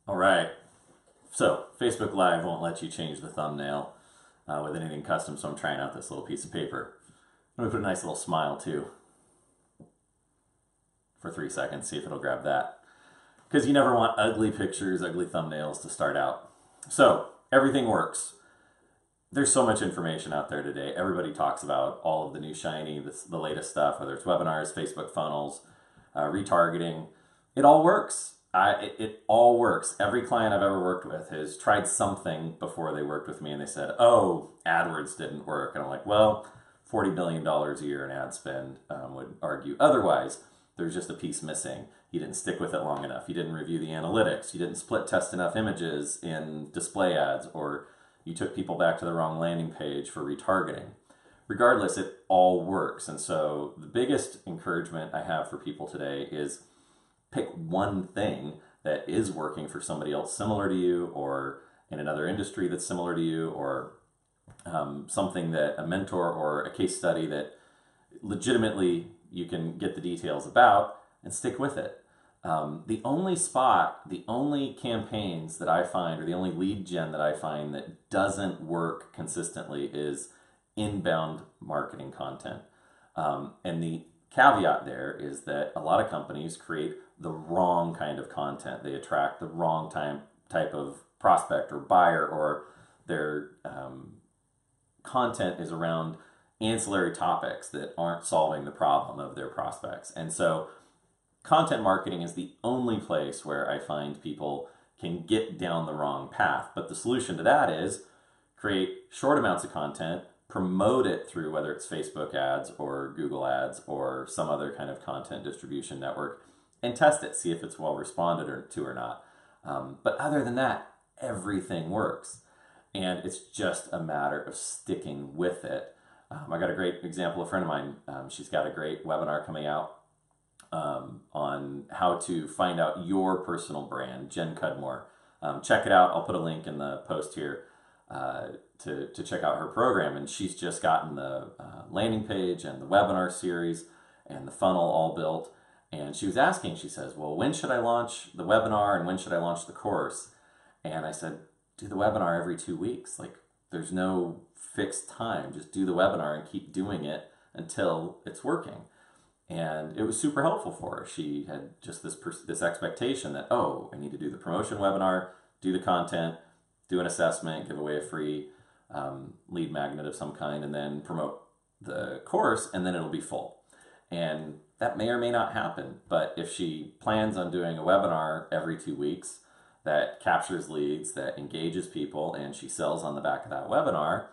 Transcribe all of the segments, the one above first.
All right. So Facebook Live won't let you change the thumbnail with anything custom, so I'm trying out this little piece of paper. I'm going to put a nice little smile too for 3 seconds, see if it'll grab that. Because you never want ugly pictures, ugly thumbnails to start out. So everything works. There's so much information out there today. Everybody talks about all of the new shiny, the latest stuff, whether it's webinars, Facebook funnels, retargeting. It all works. It all works. Every client I've ever worked with has tried something before they worked with me and they said, oh, AdWords didn't work. And I'm like, well, $40 billion a year in ad spend would argue otherwise. There's just a piece missing. You didn't stick with it long enough. You didn't review the analytics. You didn't split test enough images in display ads, or you took people back to the wrong landing page for retargeting. Regardless, it all works. And so the biggest encouragement I have for people today is pick one thing that is working for somebody else similar to you, or in another industry that's similar to you, or something that a mentor or a case study that legitimately you can get the details about and stick with it. The only campaigns that I find, or the only lead gen that I find that doesn't work consistently is inbound marketing content. And the caveat there is that a lot of companies create the wrong kind of content. They attract the wrong type of prospect or buyer, or their content is around ancillary topics that aren't solving the problem of their prospects. And so content marketing is the only place where I find people can get down the wrong path. But the solution to that is create short amounts of content, promote it through whether it's Facebook ads or Google ads or some other kind of content distribution network, and test it, see if it's well responded to or not. But other than that, everything works. And it's just a matter of sticking with it. I got a great example, a friend of mine, she's got a great webinar coming out on how to find out your personal brand, Jen Cudmore. Check it out. I'll put a link in the post here to check out her program. And she's just gotten the landing page and the webinar series and the funnel all built. And she was asking, she says, well, when should I launch the webinar and when should I launch the course? And I said, do the webinar every 2 weeks. Like, there's no fixed time. Just do the webinar and keep doing it until it's working. And it was super helpful for her. She had just this expectation that, oh, I need to do the promotion webinar, do the content, do an assessment, give away a free lead magnet of some kind, and then promote the course, and then it'll be full. And that may or may not happen. But if she plans on doing a webinar every 2 weeks that captures leads, that engages people, and she sells on the back of that webinar,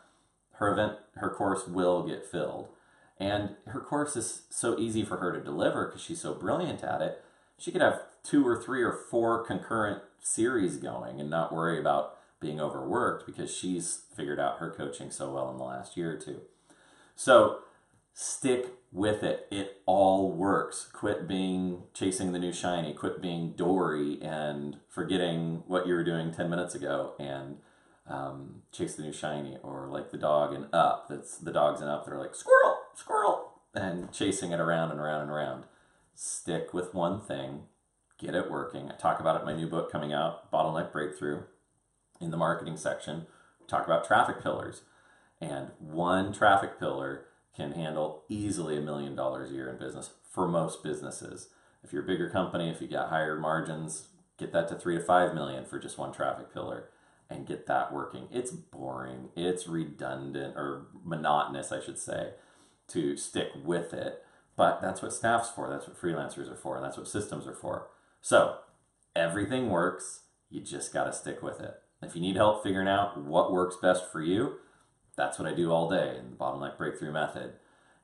her course will get filled. And her course is so easy for her to deliver because she's so brilliant at it. She could have 2 or 3 or 4 concurrent series going and not worry about being overworked because she's figured out her coaching so well in the last year or two. So stick with it. It all works. Quit chasing the new shiny. Quit being Dory and forgetting what you were doing 10 minutes ago and chase the new shiny, or like the dog in Up. That's the dogs in Up that are like squirrel, squirrel, and chasing it around and around and around. Stick with one thing. Get it working. I talk about it in my new book coming out, Bottleneck Breakthrough. In the marketing section, we talk about traffic pillars, and one traffic pillar can handle easily $1 million a year in business for most businesses. If you're a bigger company, if you got higher margins, get that to 3 to 5 million for just one traffic pillar and get that working. It's boring, it's redundant, or monotonous, I should say, to stick with it. But that's what staff's for, that's what freelancers are for, and that's what systems are for. So everything works, you just got to stick with it. If you need help figuring out what works best for you, that's what I do all day in the Bottleneck Breakthrough method,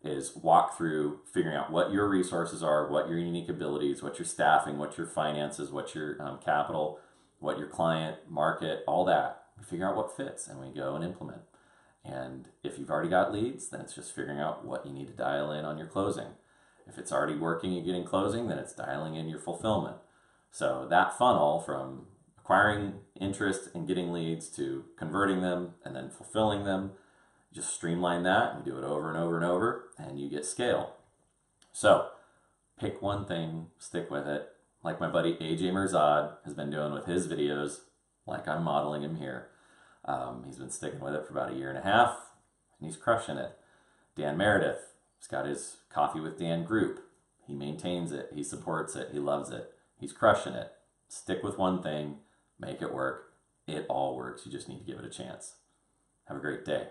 is walk through figuring out what your resources are, what your unique abilities, what your staffing, what your finances, what your capital, what your client market, all that. We figure out what fits and we go and implement. And if you've already got leads, then it's just figuring out what you need to dial in on your closing. If it's already working, you're getting closing, then it's dialing in your fulfillment. So that funnel from acquiring interest and getting leads to converting them and then fulfilling them, just streamline that and do it over and over and over, and you get scale. So pick one thing, stick with it, like my buddy AJ Mirzad has been doing with his videos, like I'm modeling him here. He's been sticking with it for about 1.5 years, and he's crushing it. Dan Meredith, he's got his Coffee with Dan group. He maintains it, he supports it, he loves it. He's crushing it. Stick with one thing, make it work. It all works. You just need to give it a chance. Have a great day.